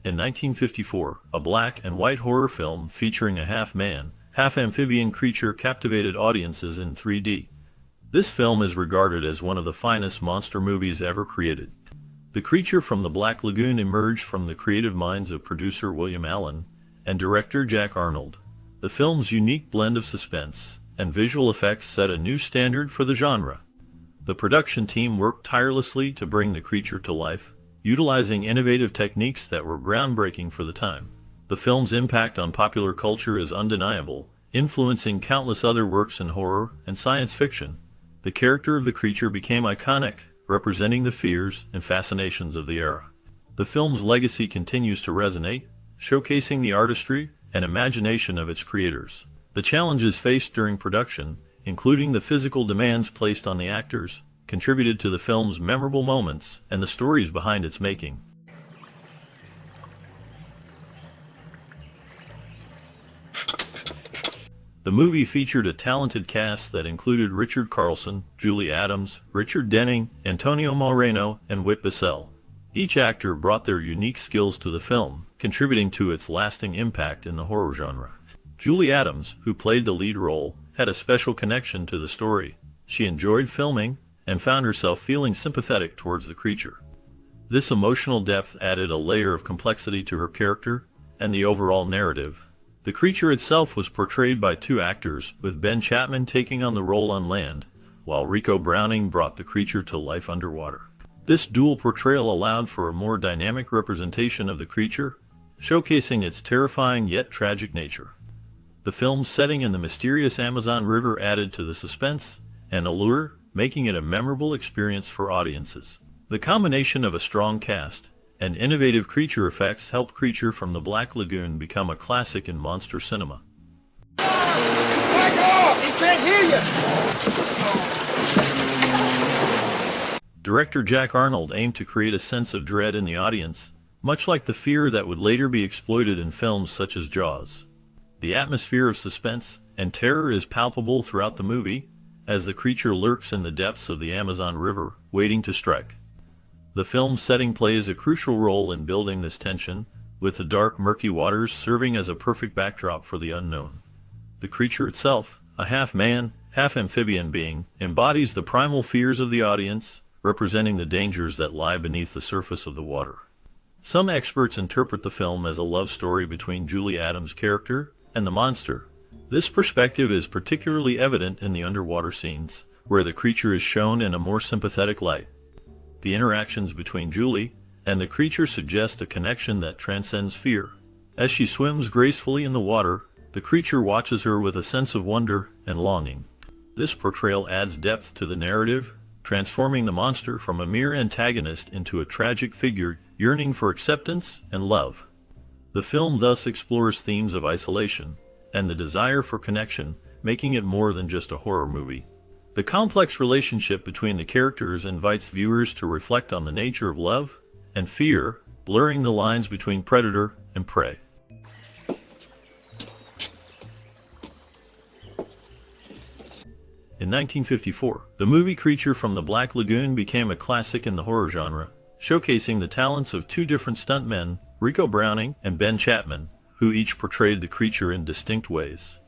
in 1954, a black and white horror film featuring a half-man, half-amphibian creature captivated audiences in 3D. This film is regarded as one of the finest monster movies ever created. The creature from the Black Lagoon emerged from the creative minds of producer William Allen and director Jack Arnold. The film's unique blend of suspense and visual effects set a new standard for the genre. The production team worked tirelessly to bring the creature to life, utilizing innovative techniques that were groundbreaking for the time. The film's impact on popular culture is undeniable, influencing countless other works in horror and science fiction. The character of the creature became iconic, representing the fears and fascinations of the era. The film's legacy continues to resonate, showcasing the artistry and imagination of its creators. The challenges faced during production, including the physical demands placed on the actors, contributed to the film's memorable moments and the stories behind its making. The movie featured a talented cast that included Richard Carlson, Julie Adams, Richard Denning, Antonio Moreno, and Whit Bissell. Each actor brought their unique skills to the film, contributing to its lasting impact in the horror genre. Julie Adams, who played the lead role, had a special connection to the story. She enjoyed filming and found herself feeling sympathetic towards the creature. This emotional depth added a layer of complexity to her character and the overall narrative. The creature itself was portrayed by two actors, with Ben Chapman taking on the role on land, while Rico Browning brought the creature to life underwater. This dual portrayal allowed for a more dynamic representation of the creature, showcasing its terrifying yet tragic nature. The film's setting in the mysterious Amazon River added to the suspense and allure, making it a memorable experience for audiences. The combination of a strong cast and innovative creature effects helped Creature from the Black Lagoon become a classic in monster cinema. Back off! He can't hear you! Director Jack Arnold aimed to create a sense of dread in the audience, much like the fear that would later be exploited in films such as Jaws. The atmosphere of suspense and terror is palpable throughout the movie, as the creature lurks in the depths of the Amazon River, waiting to strike. The film's setting plays a crucial role in building this tension, with the dark, murky waters serving as a perfect backdrop for the unknown. The creature itself, a half-man, half-amphibian being, embodies the primal fears of the audience, representing the dangers that lie beneath the surface of the water. Some experts interpret the film as a love story between Julie Adams' character and the monster. This perspective is particularly evident in the underwater scenes, where the creature is shown in a more sympathetic light. The interactions between Julie and the creature suggest a connection that transcends fear. As she swims gracefully in the water, the creature watches her with a sense of wonder and longing. This portrayal adds depth to the narrative, transforming the monster from a mere antagonist into a tragic figure yearning for acceptance and love. The film thus explores themes of isolation and the desire for connection, making it more than just a horror movie. The complex relationship between the characters invites viewers to reflect on the nature of love and fear, blurring the lines between predator and prey. In 1954, the movie Creature from the Black Lagoon became a classic in the horror genre, showcasing the talents of two different stuntmen, Rico Browning and Ben Chapman, who each portrayed the creature in distinct ways.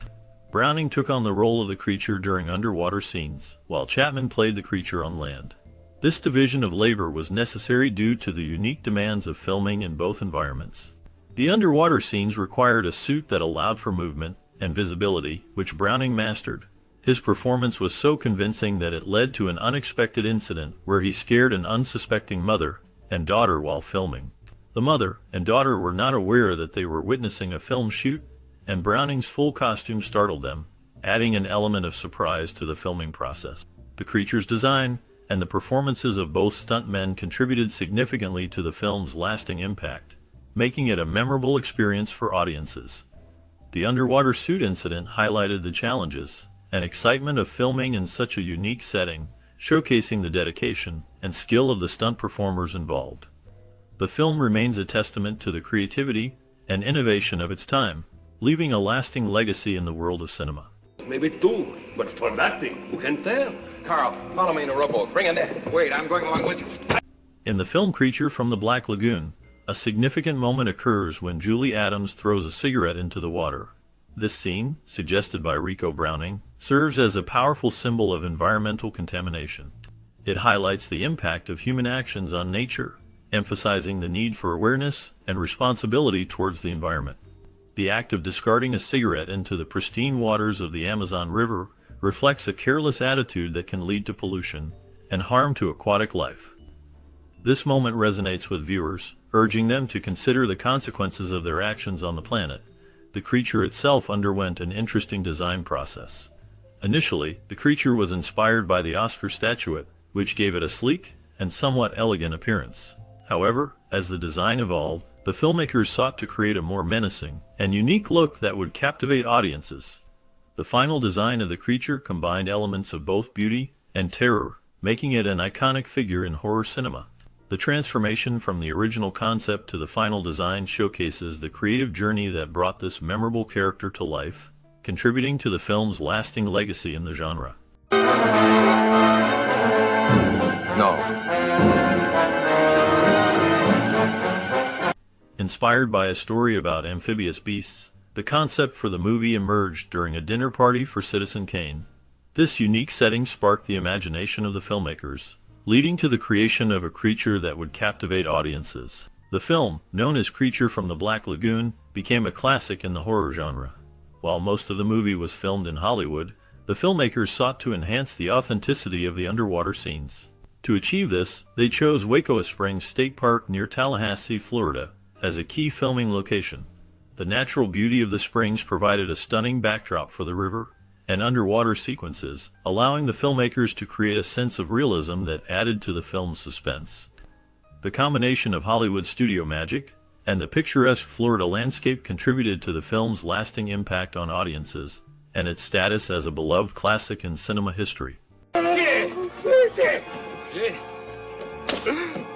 Browning took on the role of the creature during underwater scenes, while Chapman played the creature on land. This division of labor was necessary due to the unique demands of filming in both environments. The underwater scenes required a suit that allowed for movement and visibility, which Browning mastered. His performance was so convincing that it led to an unexpected incident where he scared an unsuspecting mother and daughter while filming. The mother and daughter were not aware that they were witnessing a film shoot, and Browning's full costume startled them, adding an element of surprise to the filming process. The creature's design and the performances of both stuntmen contributed significantly to the film's lasting impact, making it a memorable experience for audiences. The underwater suit incident highlighted the challenges and excitement of filming in such a unique setting, showcasing the dedication and skill of the stunt performers involved. The film remains a testament to the creativity and innovation of its time, leaving a lasting legacy in the world of cinema. Maybe two, but for that thing, who can tell? Carl, follow me in a rowboat. Bring him there. Wait, I'm going along with you. In the film Creature from the Black Lagoon, A significant moment occurs when Julie Adams throws a cigarette into the water. This scene, suggested by Rico Browning, serves as a powerful symbol of environmental contamination. It highlights the impact of human actions on nature, emphasizing the need for awareness and responsibility towards the environment. The act of discarding a cigarette into the pristine waters of the Amazon River reflects a careless attitude that can lead to pollution and harm to aquatic life. This moment resonates with viewers, urging them to consider the consequences of their actions on the planet. The creature itself underwent an interesting design process. Initially, the creature was inspired by the Oscar statuette, which gave it a sleek and somewhat elegant appearance. However, as the design evolved, the filmmakers sought to create a more menacing and unique look that would captivate audiences. The final design of the creature combined elements of both beauty and terror, making it an iconic figure in horror cinema. The transformation from the original concept to the final design showcases the creative journey that brought this memorable character to life, contributing to the film's lasting legacy in the genre. No. Inspired by a story about amphibious beasts, the concept for the movie emerged during a dinner party for Citizen Kane. This unique setting sparked the imagination of the filmmakers, leading to the creation of a creature that would captivate audiences. The film, known as Creature from the Black Lagoon, became a classic in the horror genre. While most of the movie was filmed in Hollywood, the filmmakers sought to enhance the authenticity of the underwater scenes. To achieve this, they chose Waco Springs State Park near Tallahassee, Florida, as a key filming location. The natural beauty of the springs provided a stunning backdrop for the river and underwater sequences, allowing the filmmakers to create a sense of realism that added to the film's suspense. The combination of Hollywood studio magic and the picturesque Florida landscape contributed to the film's lasting impact on audiences and its status as a beloved classic in cinema history.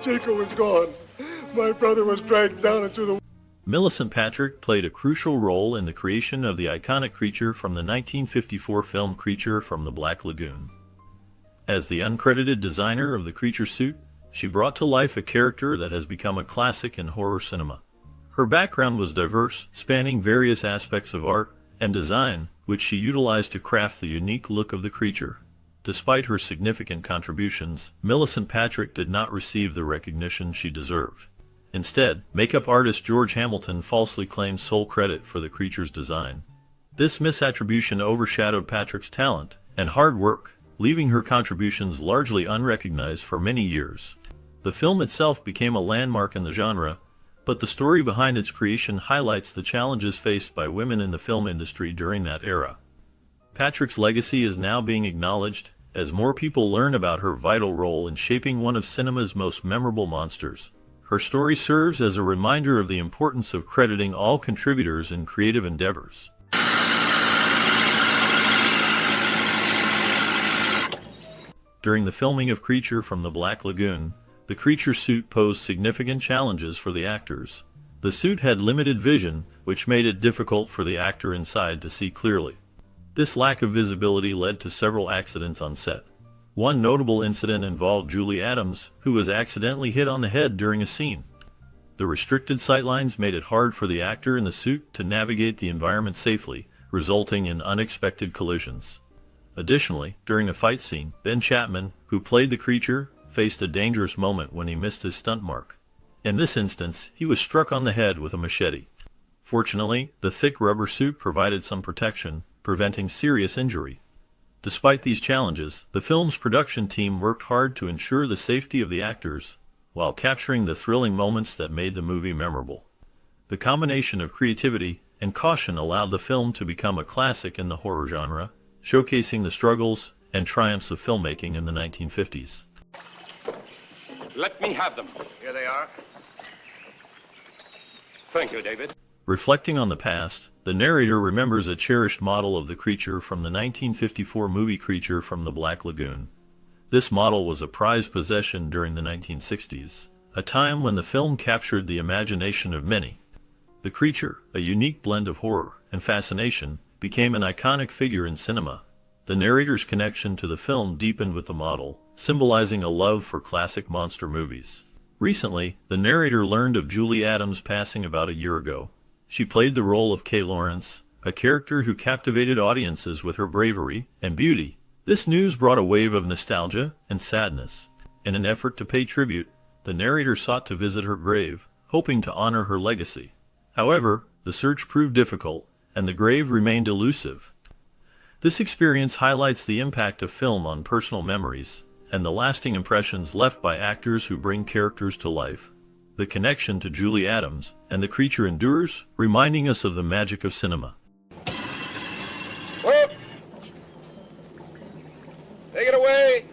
Jacob was gone. My brother was dragged down into the... Millicent Patrick played a crucial role in the creation of the iconic creature from the 1954 film Creature from the Black Lagoon. As the uncredited designer of the creature suit, she brought to life a character that has become a classic in horror cinema. Her background was diverse, spanning various aspects of art and design, which she utilized to craft the unique look of the creature. Despite her significant contributions, Millicent Patrick did not receive the recognition she deserved. Instead, makeup artist George Hamilton falsely claimed sole credit for the creature's design. This misattribution overshadowed Patrick's talent and hard work, leaving her contributions largely unrecognized for many years. The film itself became a landmark in the genre, but the story behind its creation highlights the challenges faced by women in the film industry during that era. Patrick's legacy is now being acknowledged as more people learn about her vital role in shaping one of cinema's most memorable monsters. Her story serves as a reminder of the importance of crediting all contributors in creative endeavors. During the filming of Creature from the Black Lagoon, the creature suit posed significant challenges for the actors. The suit had limited vision, which made it difficult for the actor inside to see clearly. This lack of visibility led to several accidents on set. One notable incident involved Julie Adams, who was accidentally hit on the head during a scene. The restricted sightlines made it hard for the actor in the suit to navigate the environment safely, resulting in unexpected collisions. Additionally, during a fight scene, Ben Chapman, who played the creature, faced a dangerous moment when he missed his stunt mark. In this instance, he was struck on the head with a machete. Fortunately, the thick rubber suit provided some protection, preventing serious injury. Despite these challenges, the film's production team worked hard to ensure the safety of the actors, while capturing the thrilling moments that made the movie memorable. The combination of creativity and caution allowed the film to become a classic in the horror genre, showcasing the struggles and triumphs of filmmaking in the 1950s. Let me have them. Here they are. Thank you, David. Reflecting on the past, the narrator remembers a cherished model of the creature from the 1954 movie Creature from the Black Lagoon. This model was a prized possession during the 1960s, a time when the film captured the imagination of many. The creature, a unique blend of horror and fascination, became an iconic figure in cinema. The narrator's connection to the film deepened with the model, symbolizing a love for classic monster movies. Recently, the narrator learned of Julie Adams' passing about a year ago. She played the role of Kay Lawrence, a character who captivated audiences with her bravery and beauty. This news brought a wave of nostalgia and sadness. In an effort to pay tribute, the narrator sought to visit her grave, hoping to honor her legacy. However, the search proved difficult, and the grave remained elusive. This experience highlights the impact of film on personal memories, and the lasting impressions left by actors who bring characters to life. The connection to Julie Adams and the creature endures, reminding us of the magic of cinema. Whoop! Take it away!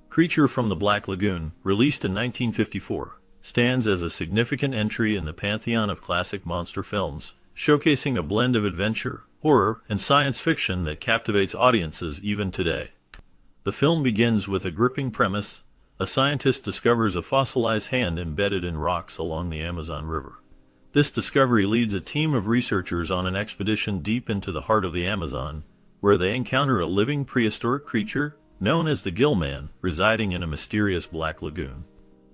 Creature from the Black Lagoon, released in 1954, stands as a significant entry in the pantheon of classic monster films, showcasing a blend of adventure, horror, and science fiction that captivates audiences even today. The film begins with a gripping premise. A scientist discovers a fossilized hand embedded in rocks along the Amazon River. This discovery leads a team of researchers on an expedition deep into the heart of the Amazon, where they encounter a living prehistoric creature known as the Gill Man, residing in a mysterious black lagoon.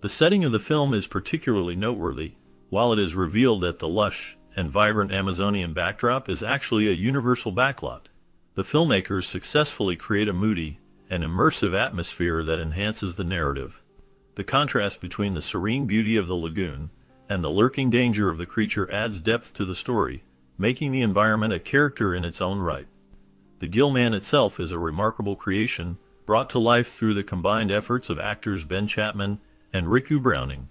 The setting of the film is particularly noteworthy, while it is revealed that the lush and vibrant Amazonian backdrop is actually a universal backlot. The filmmakers successfully create a moody and immersive atmosphere that enhances the narrative. The contrast between the serene beauty of the lagoon and the lurking danger of the creature adds depth to the story, making the environment a character in its own right. The Gill Man itself is a remarkable creation, brought to life through the combined efforts of actors Ben Chapman and Riku Browning.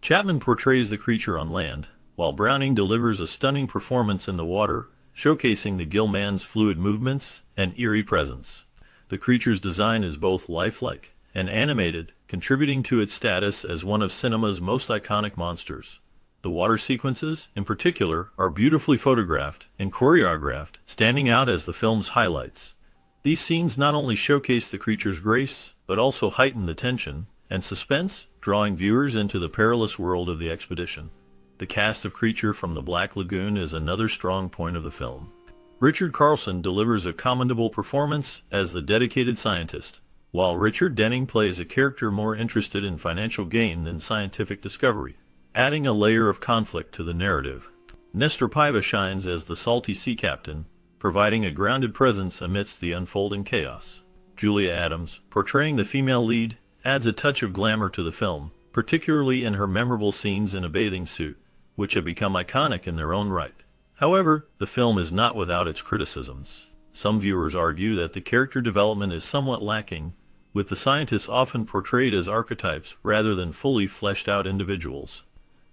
Chapman portrays the creature on land, while Browning delivers a stunning performance in the water, showcasing the Gill Man's fluid movements and eerie presence. The creature's design is both lifelike and animated, contributing to its status as one of cinema's most iconic monsters. The water sequences, in particular, are beautifully photographed and choreographed, standing out as the film's highlights. These scenes not only showcase the creature's grace, but also heighten the tension and suspense, drawing viewers into the perilous world of the expedition. The cast of Creature from the Black Lagoon is another strong point of the film. Richard Carlson delivers a commendable performance as the dedicated scientist, while Richard Denning plays a character more interested in financial gain than scientific discovery, adding a layer of conflict to the narrative. Nestor Paiva shines as the salty sea captain, providing a grounded presence amidst the unfolding chaos. Julia Adams, portraying the female lead, adds a touch of glamour to the film, particularly in her memorable scenes in a bathing suit, which have become iconic in their own right. However, the film is not without its criticisms. Some viewers argue that the character development is somewhat lacking, with the scientists often portrayed as archetypes rather than fully fleshed out individuals.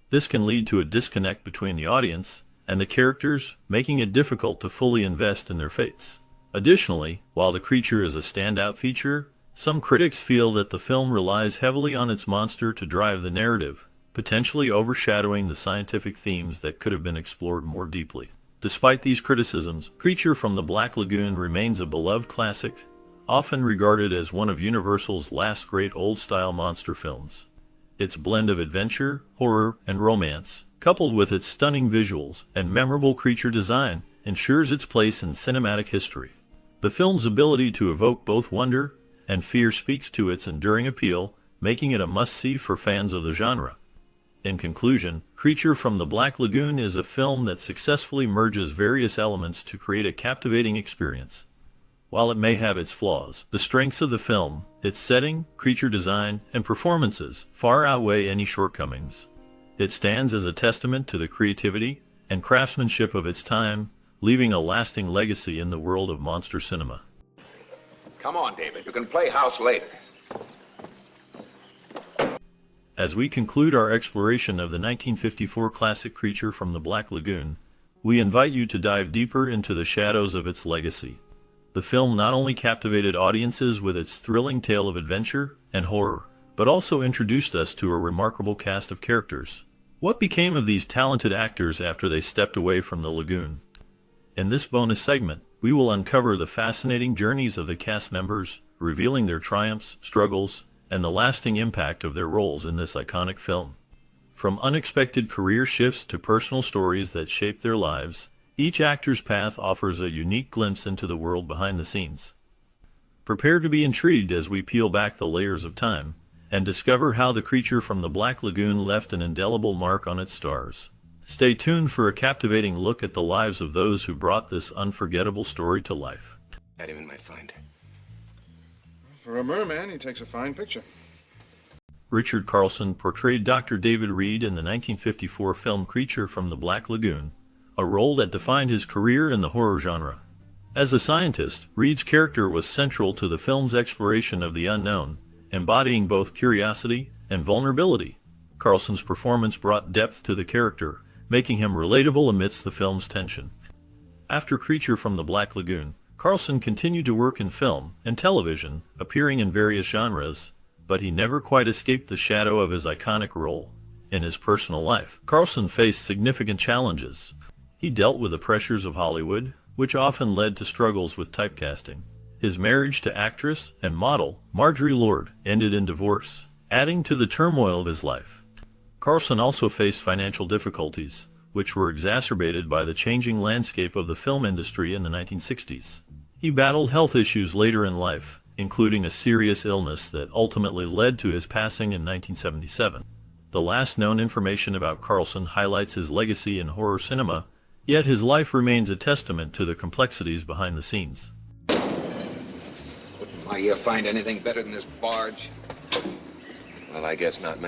This can lead to a disconnect between the audience and the characters, making it difficult to fully invest in their fates. Additionally, while the creature is a standout feature, some critics feel that the film relies heavily on its monster to drive the narrative, potentially overshadowing the scientific themes that could have been explored more deeply. Despite these criticisms, Creature from the Black Lagoon remains a beloved classic, often regarded as one of Universal's last great old-style monster films. Its blend of adventure, horror, and romance, coupled with its stunning visuals and memorable creature design, ensures its place in cinematic history. The film's ability to evoke both wonder and fear speaks to its enduring appeal, making it a must-see for fans of the genre. In conclusion, Creature from the Black Lagoon is a film that successfully merges various elements to create a captivating experience. While it may have its flaws, the strengths of the film, its setting, creature design, and performances far outweigh any shortcomings. It stands as a testament to the creativity and craftsmanship of its time, leaving a lasting legacy in the world of monster cinema. Come on, David. You can play house later. As we conclude our exploration of the 1954 classic Creature from the Black Lagoon, we invite you to dive deeper into the shadows of its legacy. The film not only captivated audiences with its thrilling tale of adventure and horror, but also introduced us to a remarkable cast of characters. What became of these talented actors after they stepped away from the lagoon? In this bonus segment, we will uncover the fascinating journeys of the cast members, revealing their triumphs, struggles, and the lasting impact of their roles in this iconic film. From unexpected career shifts to personal stories that shaped their lives, each actor's path offers a unique glimpse into the world behind the scenes. Prepare to be intrigued as we peel back the layers of time and discover how the creature from the Black Lagoon left an indelible mark on its stars. Stay tuned for a captivating look at the lives of those who brought this unforgettable story to life. Had him in my find. For a merman, he takes a fine picture. Richard Carlson portrayed Dr. David Reed in the 1954 film Creature from the Black Lagoon, a role that defined his career in the horror genre. As a scientist, Reed's character was central to the film's exploration of the unknown, embodying both curiosity and vulnerability. Carlson's performance brought depth to the character, making him relatable amidst the film's tension. After Creature from the Black Lagoon, Carlson continued to work in film and television, appearing in various genres, but he never quite escaped the shadow of his iconic role. In his personal life, Carlson faced significant challenges. He dealt with the pressures of Hollywood, which often led to struggles with typecasting. His marriage to actress and model Marjorie Lord ended in divorce, adding to the turmoil of his life. Carlson also faced financial difficulties, which were exacerbated by the changing landscape of the film industry in the 1960s. He battled health issues later in life, including a serious illness that ultimately led to his passing in 1977. The last known information about Carlson highlights his legacy in horror cinema, yet his life remains a testament to the complexities behind the scenes. Wouldn't my ear find anything better than this barge? Well, I guess not.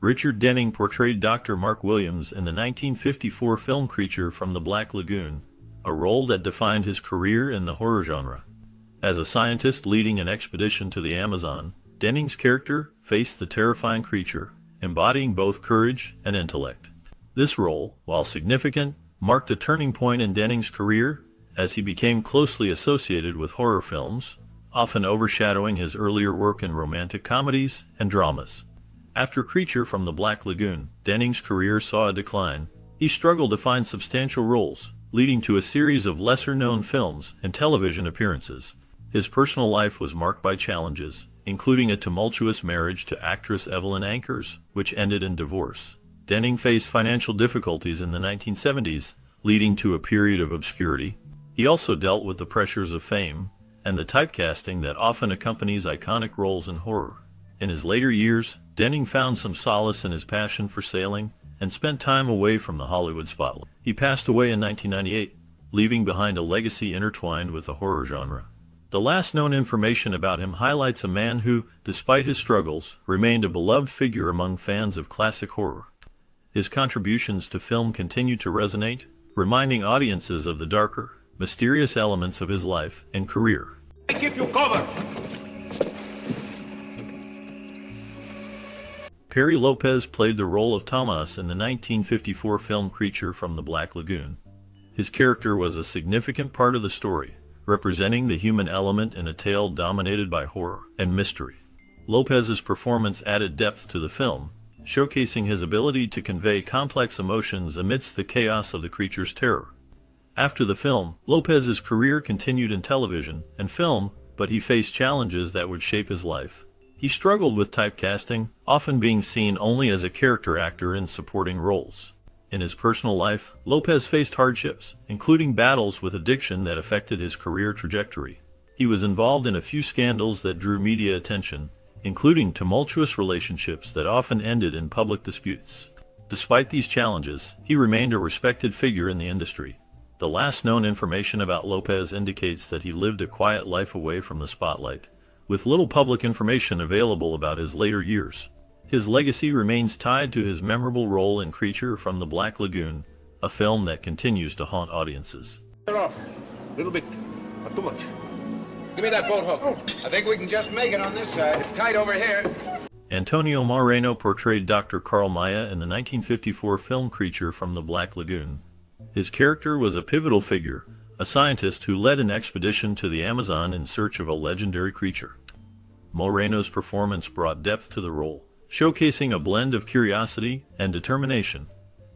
Richard Denning portrayed Dr. Mark Williams in the 1954 film Creature from the Black Lagoon, a role that defined his career in the horror genre. As a scientist leading an expedition to the Amazon, Denning's character faced the terrifying creature, embodying both courage and intellect. This role, while significant, marked a turning point in Denning's career, as he became closely associated with horror films, often overshadowing his earlier work in romantic comedies and dramas. After Creature from the Black Lagoon, Denning's career saw a decline. He struggled to find substantial roles, leading to a series of lesser-known films and television appearances. His personal life was marked by challenges, including a tumultuous marriage to actress Evelyn Ankers, which ended in divorce. Denning faced financial difficulties in the 1970s, leading to a period of obscurity. He also dealt with the pressures of fame and the typecasting that often accompanies iconic roles in horror. In his later years, Denning found some solace in his passion for sailing and spent time away from the Hollywood spotlight. He passed away in 1998, leaving behind a legacy intertwined with the horror genre. The last known information about him highlights a man who, despite his struggles, remained a beloved figure among fans of classic horror. His contributions to film continue to resonate, reminding audiences of the darker, mysterious elements of his life and career. I keep you covered! Perry Lopez played the role of Tomas in the 1954 film Creature from the Black Lagoon. His character was a significant part of the story, representing the human element in a tale dominated by horror and mystery. Lopez's performance added depth to the film, showcasing his ability to convey complex emotions amidst the chaos of the creature's terror. After the film, Lopez's career continued in television and film, but he faced challenges that would shape his life. He struggled with typecasting, often being seen only as a character actor in supporting roles. In his personal life, Lopez faced hardships, including battles with addiction that affected his career trajectory. He was involved in a few scandals that drew media attention, including tumultuous relationships that often ended in public disputes. Despite these challenges, he remained a respected figure in the industry. The last known information about Lopez indicates that he lived a quiet life away from the spotlight, with little public information available about his later years. His legacy remains tied to his memorable role in Creature from the Black Lagoon, a film that continues to haunt audiences. Get off. A little bit, not too much. Give me that boat hook. I think we can just make it on this side. It's tight over here. Antonio Moreno portrayed Dr. Carl Maya in the 1954 film Creature from the Black Lagoon. His character was a pivotal figure, a scientist who led an expedition to the Amazon in search of a legendary creature. Moreno's performance brought depth to the role, showcasing a blend of curiosity and determination.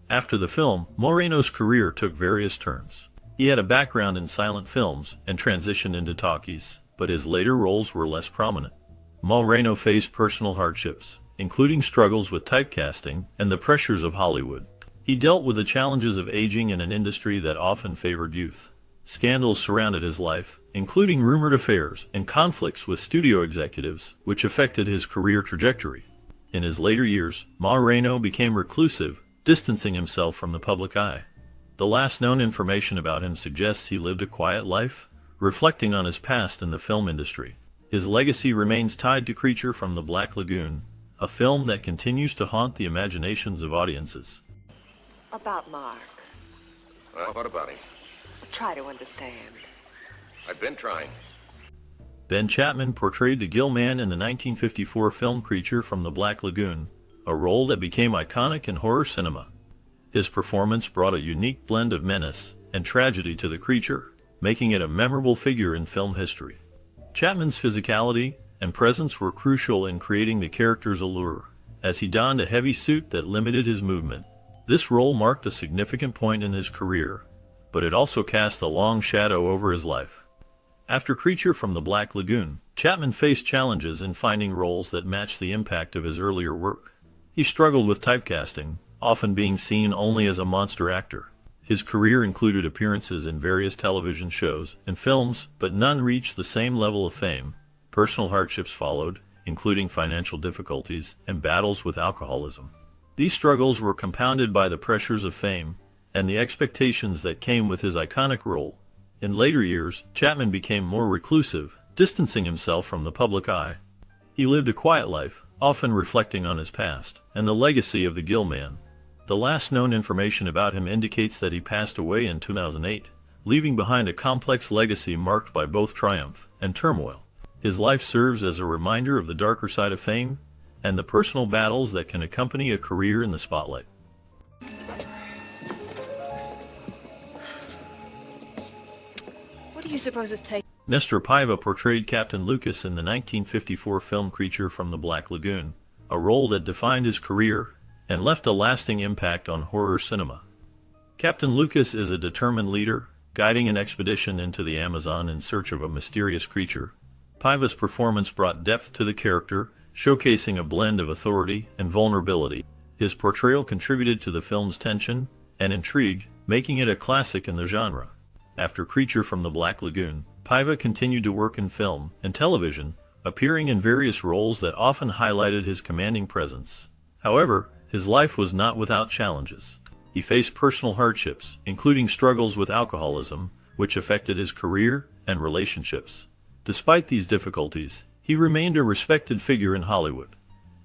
After the film, Moreno's career took various turns. He had a background in silent films and transitioned into talkies, but his later roles were less prominent. Moreno faced personal hardships, including struggles with typecasting and the pressures of Hollywood. He dealt with the challenges of aging in an industry that often favored youth. Scandals surrounded his life, including rumored affairs and conflicts with studio executives, which affected his career trajectory. In his later years, Moreno became reclusive, distancing himself from the public eye. The last known information about him suggests he lived a quiet life, reflecting on his past in the film industry. His legacy remains tied to Creature from the Black Lagoon, a film that continues to haunt the imaginations of audiences. About Mark. Well, what about him? Try to understand. I've been trying. Ben Chapman portrayed the Gill Man in the 1954 film Creature from the Black Lagoon, a role that became iconic in horror cinema. His performance brought a unique blend of menace and tragedy to the creature, making it a memorable figure in film history. Chapman's physicality and presence were crucial in creating the character's allure, as he donned a heavy suit that limited his movement. This role marked a significant point in his career, but it also cast a long shadow over his life. After Creature from the Black Lagoon, Chapman faced challenges in finding roles that matched the impact of his earlier work. He struggled with typecasting, often being seen only as a monster actor. His career included appearances in various television shows and films, but none reached the same level of fame. Personal hardships followed, including financial difficulties and battles with alcoholism. These struggles were compounded by the pressures of fame and the expectations that came with his iconic role. In later years, Chapman became more reclusive, distancing himself from the public eye. He lived a quiet life, often reflecting on his past and the legacy of the Gill Man. The last known information about him indicates that he passed away in 2008, leaving behind a complex legacy marked by both triumph and turmoil. His life serves as a reminder of the darker side of fame and the personal battles that can accompany a career in the spotlight. What do you suppose it's taking? Nestor Paiva portrayed Captain Lucas in the 1954 film Creature from the Black Lagoon, a role that defined his career and left a lasting impact on horror cinema. Captain Lucas is a determined leader, guiding an expedition into the Amazon in search of a mysterious creature. Paiva's performance brought depth to the character, showcasing a blend of authority and vulnerability. His portrayal contributed to the film's tension and intrigue, making it a classic in the genre. After Creature from the Black Lagoon, Paiva continued to work in film and television, appearing in various roles that often highlighted his commanding presence. However, his life was not without challenges. He faced personal hardships, including struggles with alcoholism, which affected his career and relationships. Despite these difficulties, he remained a respected figure in Hollywood.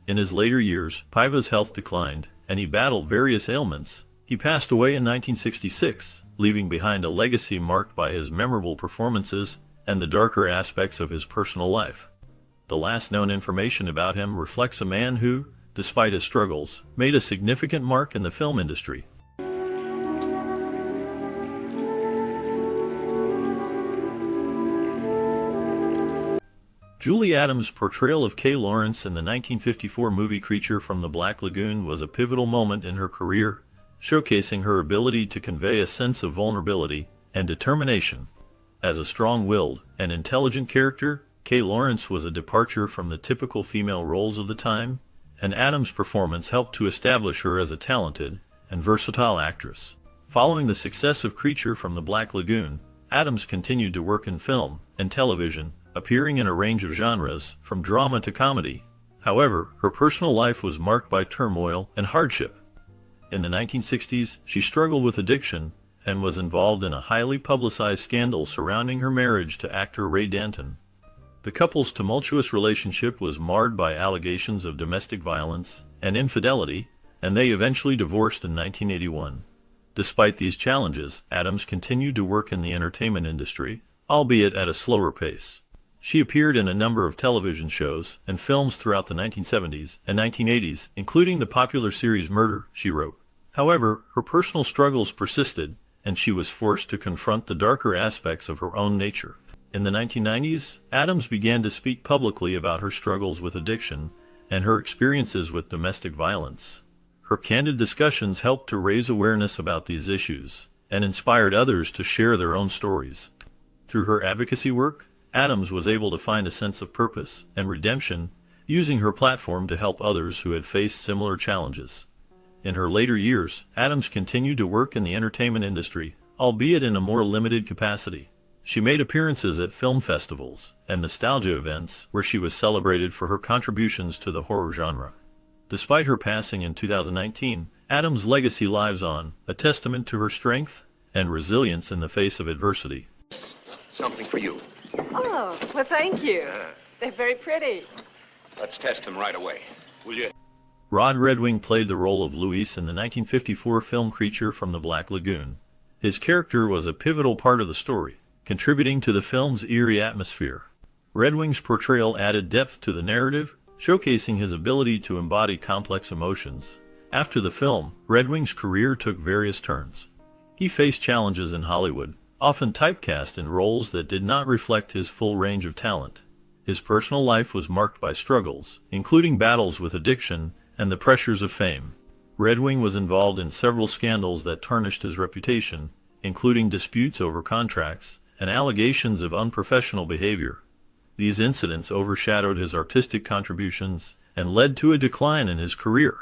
In his later years, Paiva's health declined, and he battled various ailments. He passed away in 1966, leaving behind a legacy marked by his memorable performances and the darker aspects of his personal life. The last known information about him reflects a man who, despite his struggles, made a significant mark in the film industry. Julie Adams' portrayal of Kay Lawrence in the 1954 movie Creature from the Black Lagoon was a pivotal moment in her career, showcasing her ability to convey a sense of vulnerability and determination. As a strong-willed and intelligent character, Kay Lawrence was a departure from the typical female roles of the time, and Adams' performance helped to establish her as a talented and versatile actress. Following the success of Creature from the Black Lagoon, Adams continued to work in film and television, appearing in a range of genres, from drama to comedy. However, her personal life was marked by turmoil and hardship. In the 1960s, she struggled with addiction and was involved in a highly publicized scandal surrounding her marriage to actor Ray Danton. The couple's tumultuous relationship was marred by allegations of domestic violence and infidelity, and they eventually divorced in 1981. Despite these challenges, Adams continued to work in the entertainment industry, albeit at a slower pace. She appeared in a number of television shows and films throughout the 1970s and 1980s, including the popular series Murder, She Wrote. However, her personal struggles persisted, and she was forced to confront the darker aspects of her own nature. In the 1990s, Adams began to speak publicly about her struggles with addiction and her experiences with domestic violence. Her candid discussions helped to raise awareness about these issues and inspired others to share their own stories. Through her advocacy work, Adams was able to find a sense of purpose and redemption, using her platform to help others who had faced similar challenges. In her later years, Adams continued to work in the entertainment industry, albeit in a more limited capacity. She made appearances at film festivals and nostalgia events where she was celebrated for her contributions to the horror genre. Despite her passing in 2019, Adams' legacy lives on, a testament to her strength and resilience in the face of adversity. Something for you. Oh, well, thank you. They're very pretty. Let's test them right away. Will you? Rod Redwing played the role of Luis in the 1954 film Creature from the Black Lagoon. His character was a pivotal part of the story, contributing to the film's eerie atmosphere. Redwing's portrayal added depth to the narrative, showcasing his ability to embody complex emotions. After the film, Redwing's career took various turns. He faced challenges in Hollywood, often typecast in roles that did not reflect his full range of talent. His personal life was marked by struggles, including battles with addiction and the pressures of fame. Redwing was involved in several scandals that tarnished his reputation, including disputes over contracts and allegations of unprofessional behavior. These incidents overshadowed his artistic contributions and led to a decline in his career.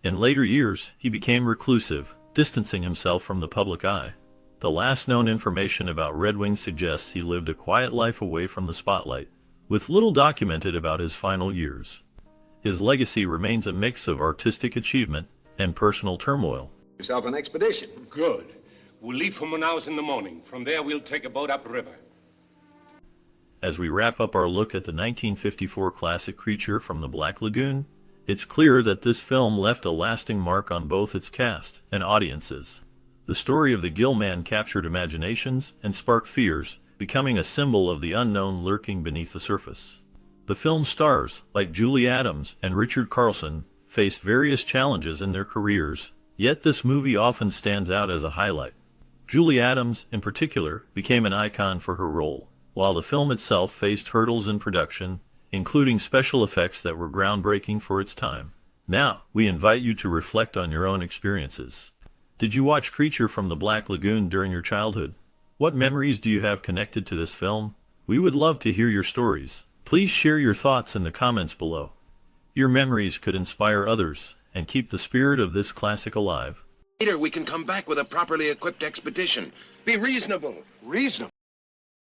In later years, he became reclusive, distancing himself from the public eye. The last known information about Redwing suggests he lived a quiet life away from the spotlight, with little documented about his final years. His legacy remains a mix of artistic achievement and personal turmoil. Yourself an expedition. Good. We'll leave for Manaus in the morning. From there, we'll take a boat upriver. As we wrap up our look at the 1954 classic Creature from the Black Lagoon, it's clear that this film left a lasting mark on both its cast and audiences. The story of the Gill Man captured imaginations and sparked fears, becoming a symbol of the unknown lurking beneath the surface. The film's stars, like Julie Adams and Richard Carlson, faced various challenges in their careers, yet this movie often stands out as a highlight. Julie Adams, in particular, became an icon for her role, while the film itself faced hurdles in production, including special effects that were groundbreaking for its time. Now, we invite you to reflect on your own experiences. Did you watch Creature from the Black Lagoon during your childhood? What memories do you have connected to this film? We would love to hear your stories. Please share your thoughts in the comments below. Your memories could inspire others and keep the spirit of this classic alive. Later, we can come back with a properly equipped expedition. Be reasonable. Reasonable?